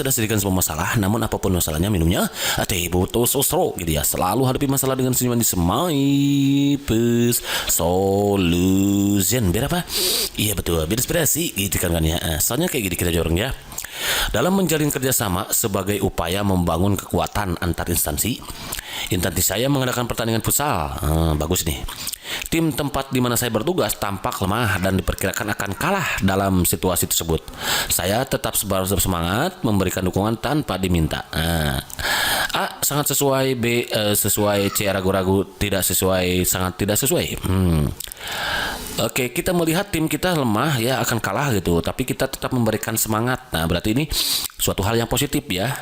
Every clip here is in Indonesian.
sudah sedikit semua masalah, namun apapun masalahnya minumnya teh botol sosro gitu ya. Selalu hadapi masalah dengan senyuman di semai pes solution. Biar apa? Iya betul, biar inspirasi gitu kan ya. Soalnya kayak gini kita jorong ya. Dalam menjalin kerjasama sebagai upaya membangun kekuatan antar instansi saya mengadakan pertandingan futsal. Bagus nih. Tim tempat di mana saya bertugas tampak lemah dan diperkirakan akan kalah dalam situasi tersebut. Saya tetap semangat memberikan dukungan tanpa diminta. A. Sangat sesuai. B. Sesuai. C. Ragu-ragu. Tidak sesuai. Sangat tidak sesuai. Oke, kita melihat tim kita lemah ya, akan kalah gitu, tapi kita tetap memberikan semangat. Nah, berarti ini suatu hal yang positif ya.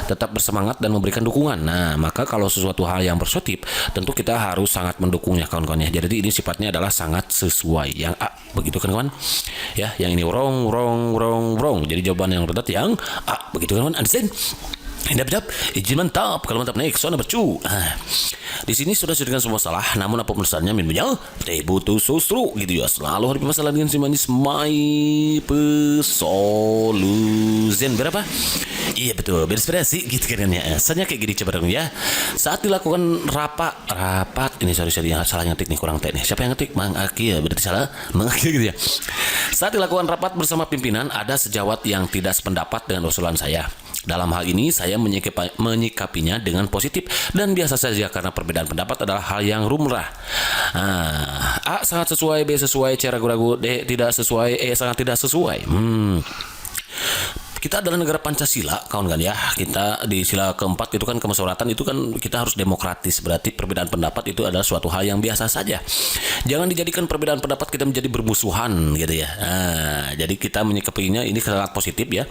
Tetap bersemangat dan memberikan dukungan. Nah, maka kalau sesuatu hal yang positif, tentu kita harus sangat mendukungnya kawan-kawan ya. Jadi ini sifatnya adalah sangat sesuai. Yang A, begitu kan kawan? Ya, yang ini wrong. Jadi jawaban yang benar yang A, begitu kan kawan? Understand? Dap, izin mantap. Kalau mantap naik, soalnya bercu. Di sini sudah sedikit semua masalah, namun apa penulisannya minumnya teh butuh susu gitu ya. Selalu hadapi masalah dengan manis my solution. Berapa? Iya betul, berinspirasi gitu kan ya. Soalnya kayak gini coba dong ya. Saat dilakukan rapat ini sorry salah ngetik nih, kurang teknis. Siapa yang ngetik? Mang Aki ya, berarti salah Mang Aki gitu ya. Saat dilakukan rapat bersama pimpinan, ada sejawat yang tidak sependapat dengan usulan saya. Dalam hal ini saya menyikapinya dengan positif dan biasa saja karena perbedaan pendapat adalah hal yang lumrah. A. Sangat sesuai. B. Sesuai. C. Ragu-ragu. D. Tidak sesuai. E. Sangat tidak sesuai. Kita adalah negara Pancasila, kawan-kawan ya. Kita di sila keempat itu kan kemusyawaratan, itu kan kita harus demokratis. Berarti perbedaan pendapat itu adalah suatu hal yang biasa saja. Jangan dijadikan perbedaan pendapat kita menjadi bermusuhan gitu ya. Jadi kita menyikapinya ini sangat positif ya.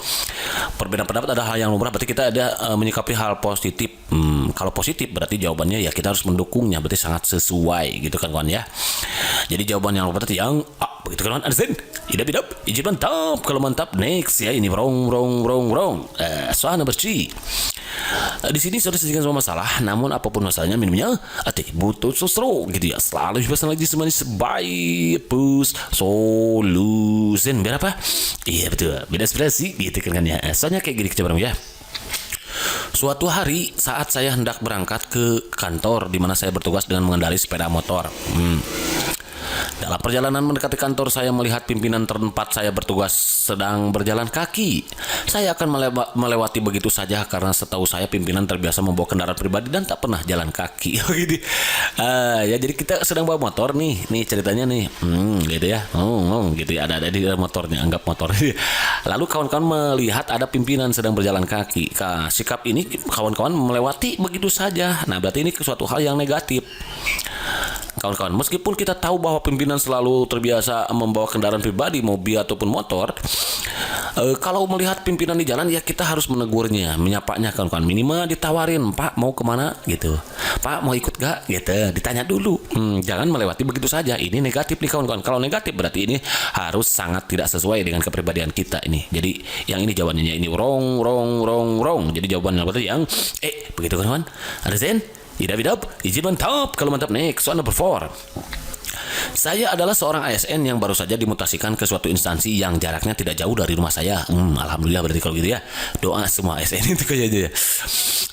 Perbedaan pendapat adalah hal yang lumrah, berarti kita ada menyikapi hal positif. Kalau positif berarti jawabannya ya kita harus mendukungnya, berarti sangat sesuai gitu kan kawan ya. Jadi jawaban yang berarti yang A, begitu kan kawan? Understand? Idap, izin mantap. Kalau mantap next ya, ini wrong. Soalnya bersih. Di sini sudah sedikit semua masalah, namun apapun masalahnya minumnya teh butuh susu gitu ya. Selalu bebas lagi semanis by push solution. Biar apa? Iya betul, beda inspirasi gitu kan ya. Soalnya kayak gini coba ya. Suatu hari saat saya hendak berangkat ke kantor di mana saya bertugas dengan mengendarai sepeda motor. Dalam perjalanan mendekati kantor, saya melihat pimpinan tempat saya bertugas sedang berjalan kaki. Saya akan melewati begitu saja karena setahu saya pimpinan terbiasa membawa kendaraan pribadi dan tak pernah jalan kaki. Ya jadi kita sedang bawa motor nih ceritanya nih, gitu ya, gitu ya, ada di motornya, anggap motor. Lalu kawan-kawan melihat ada pimpinan sedang berjalan kaki. Sikap ini kawan-kawan melewati begitu saja. Nah berarti ini suatu hal yang negatif. Kawan-kawan, meskipun kita tahu bahwa pimpinan selalu terbiasa membawa kendaraan pribadi, mobil ataupun motor, kalau melihat pimpinan di jalan ya kita harus menegurnya, menyapanya kawan-kawan. Minimal ditawarin, Pak mau kemana gitu, Pak mau ikut gak gitu, ditanya dulu. Jangan melewati begitu saja. Ini negatif nih kawan-kawan. Kalau negatif berarti ini harus sangat tidak sesuai dengan kepribadian kita ini. Jadi yang ini jawabannya ini wrong. Jadi jawabannya berarti yang begitu kawan-kawan. Ada Zen? Idap, izin mantap. Kalau mantap next, soal number 4. Saya adalah seorang ASN yang baru saja dimutasikan ke suatu instansi yang jaraknya tidak jauh dari rumah saya. Alhamdulillah berarti kalau gitu ya. Doa semua ASN itu kayaknya.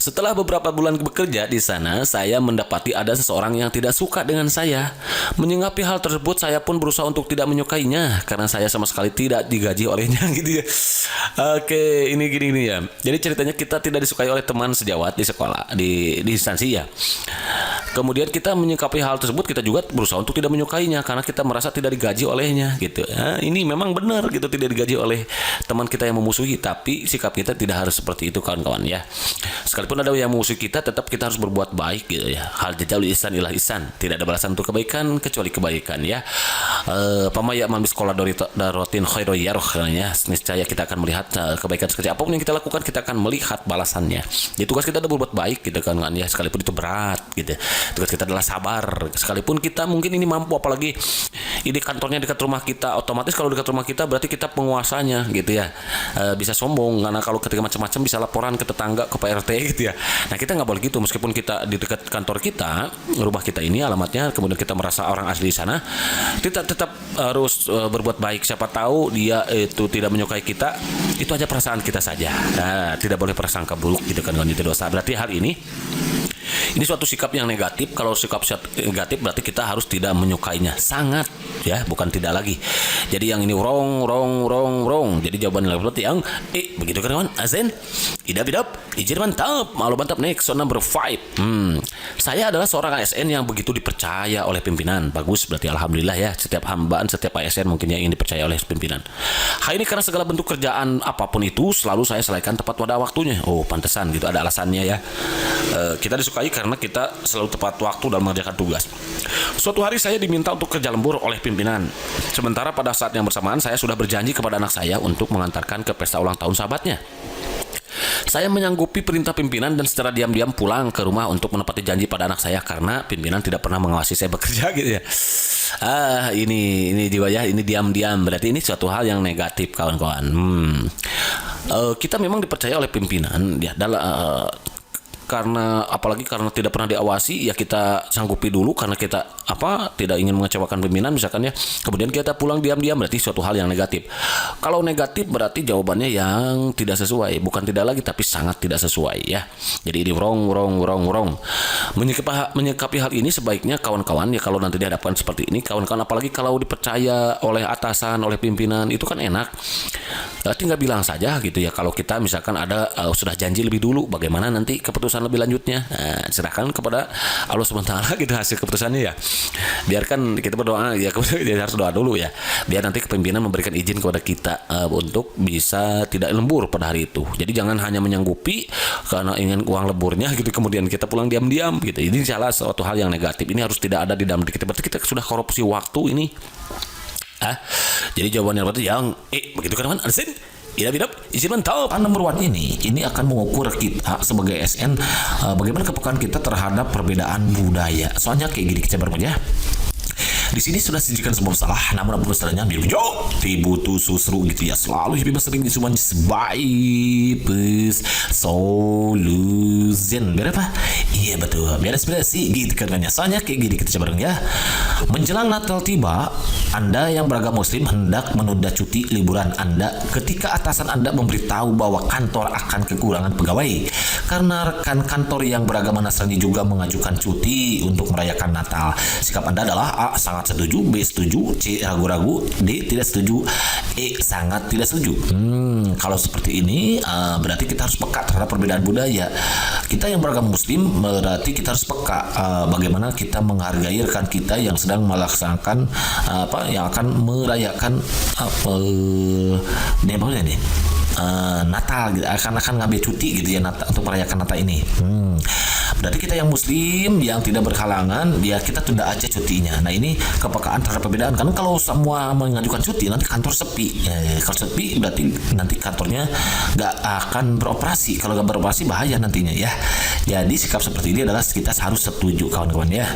Setelah beberapa bulan bekerja di sana, saya mendapati ada seseorang yang tidak suka dengan saya. Menyikapi hal tersebut, saya pun berusaha untuk tidak menyukainya karena saya sama sekali tidak digaji olehnya gitu ya. Oke, ini gini ya. Jadi ceritanya kita tidak disukai oleh teman sejawat di sekolah, di instansi ya. Kemudian kita menyikapi hal tersebut, kita juga berusaha untuk tidak menyukainya karena kita merasa tidak digaji olehnya gitu. Ini memang benar gitu, tidak digaji oleh teman kita yang memusuhi, tapi sikap kita tidak harus seperti itu kawan-kawan ya. Sekalipun ada yang memusuhi kita, tetap kita harus berbuat baik gitu ya. Hal jajal ihsan ilah ihsan, tidak ada balasan untuk kebaikan kecuali kebaikan ya. Pamaya man biskola darotin khairoyaroh ya. Niscaya kita akan melihat kebaikan sekecil apapun yang kita lakukan, kita akan melihat balasannya. Jadi tugas kita adalah berbuat baik gitu kan ya, sekalipun itu berat gitu. Tugas kita adalah sabar. Sekalipun kita mungkin ini mampu, apalagi ini kantornya dekat rumah kita, otomatis kalau dekat rumah kita berarti kita penguasanya gitu ya. Bisa sombong karena kalau ketika macam-macam bisa laporan ke tetangga, ke Pak RT gitu ya. Nah, kita nggak boleh gitu, meskipun kita di dekat kantor kita, rumah kita ini alamatnya, kemudian kita merasa orang asli di sana, kita tetap harus berbuat baik. Siapa tahu dia itu tidak menyukai kita, itu aja perasaan kita saja. Nah, tidak boleh prasangka buruk gitu kan, itu dosa. Berarti hal ini suatu sikap yang negatif. Kalau sikap negatif berarti kita harus tidak menyukainya. Sangat ya, bukan tidak lagi. Jadi yang ini wrong. Jadi jawabannya berarti yang begitu kan kawan? Azen, idap, izin mantap, malu mantap. Next, number 5. Saya adalah seorang ASN yang begitu dipercaya oleh pimpinan. Bagus, berarti alhamdulillah ya. Setiap hambaan, setiap ASN mungkin yang ingin dipercaya oleh pimpinan. Hal ini karena segala bentuk kerjaan apapun itu selalu saya selesaikan tepat pada waktunya. Oh, pantesan gitu, ada alasannya ya. Kita disukai karena kita selalu tepat waktu dalam mengerjakan tugas. Suatu hari saya diminta untuk kerja lembur oleh pimpinan. Sementara pada saat yang bersamaan saya sudah berjanji kepada anak saya untuk mengantarkan ke pesta ulang tahun sahabatnya. Saya menyanggupi perintah pimpinan dan secara diam-diam pulang ke rumah untuk menepati janji pada anak saya karena pimpinan tidak pernah mengawasi saya bekerja gitu ya. Ini jiwa ya, ini diam-diam, berarti ini suatu hal yang negatif kawan-kawan. Kita memang dipercaya oleh pimpinan ya, karena apalagi karena tidak pernah diawasi ya, kita sanggupi dulu karena kita tidak ingin mengecewakan pimpinan misalkan ya, kemudian kita pulang diam-diam, berarti suatu hal yang negatif. Kalau negatif berarti jawabannya yang tidak sesuai, bukan tidak lagi tapi sangat tidak sesuai ya. Jadi ini wrong. Menyikapi hal ini sebaiknya kawan-kawan ya, kalau nanti dihadapkan seperti ini kawan-kawan, apalagi kalau dipercaya oleh atasan, oleh pimpinan, itu kan enak. Tinggal bilang saja gitu ya, kalau kita misalkan ada sudah janji lebih dulu, bagaimana nanti keputusan lebih lanjutnya, serahkan kepada Allah SWT gitu hasil keputusannya ya. Biarkan kita berdoa ya, kemudian harus doa dulu ya, biar nanti kepimpinan memberikan izin kepada kita untuk bisa tidak lembur pada hari itu. Jadi jangan hanya menyanggupi karena ingin uang lemburnya gitu, kemudian kita pulang diam-diam gitu. Ini salah suatu hal yang negatif. Ini harus tidak ada di dalam diri kita. Berarti kita sudah korupsi waktu ini. Jadi jawabannya berarti yang begitu kan Arsin? Idap, izin mantap. Nomor 1 ini akan mengukur kita sebagai SN bagaimana kepekaan kita terhadap perbedaan budaya. Soalnya kayak gini kita berpunya. Di sini sudah disajikan semua masalah, namun apa masalahnya biar jauh tibutu susru gitu ya, selalu hidup sering semuanya sebaik solution berapa? Iya betul, beres sih gitu kan. Soalnya kayak gini kita coba ya. Menjelang Natal tiba, Anda yang beragama Muslim hendak menunda cuti liburan Anda ketika atasan Anda memberitahu bahwa kantor akan kekurangan pegawai karena rekan kantor yang beragama Nasrani juga mengajukan cuti untuk merayakan Natal. Sikap Anda adalah A. Sangat setuju, B. Setuju, C. Ragu-ragu, D. Tidak setuju, E. Sangat tidak setuju. Kalau seperti ini berarti kita harus peka terhadap perbedaan budaya. Kita yang beragama Muslim berarti kita harus peka bagaimana kita menghargai rekan kita yang sedang melaksanakan yang akan merayakan Natal gitu, akan ngambil cuti gitu ya untuk merayakan Natal ini. Berarti kita yang Muslim yang tidak berhalangan, ya kita tunda aja cutinya. Nah ini kepekaan terhadap perbedaan. Karena kalau semua mengajukan cuti nanti kantor sepi. Kalau sepi berarti nanti kantornya nggak akan beroperasi. Kalau nggak beroperasi bahaya nantinya ya. Jadi sikap seperti ini adalah kita harus setuju kawan-kawan ya.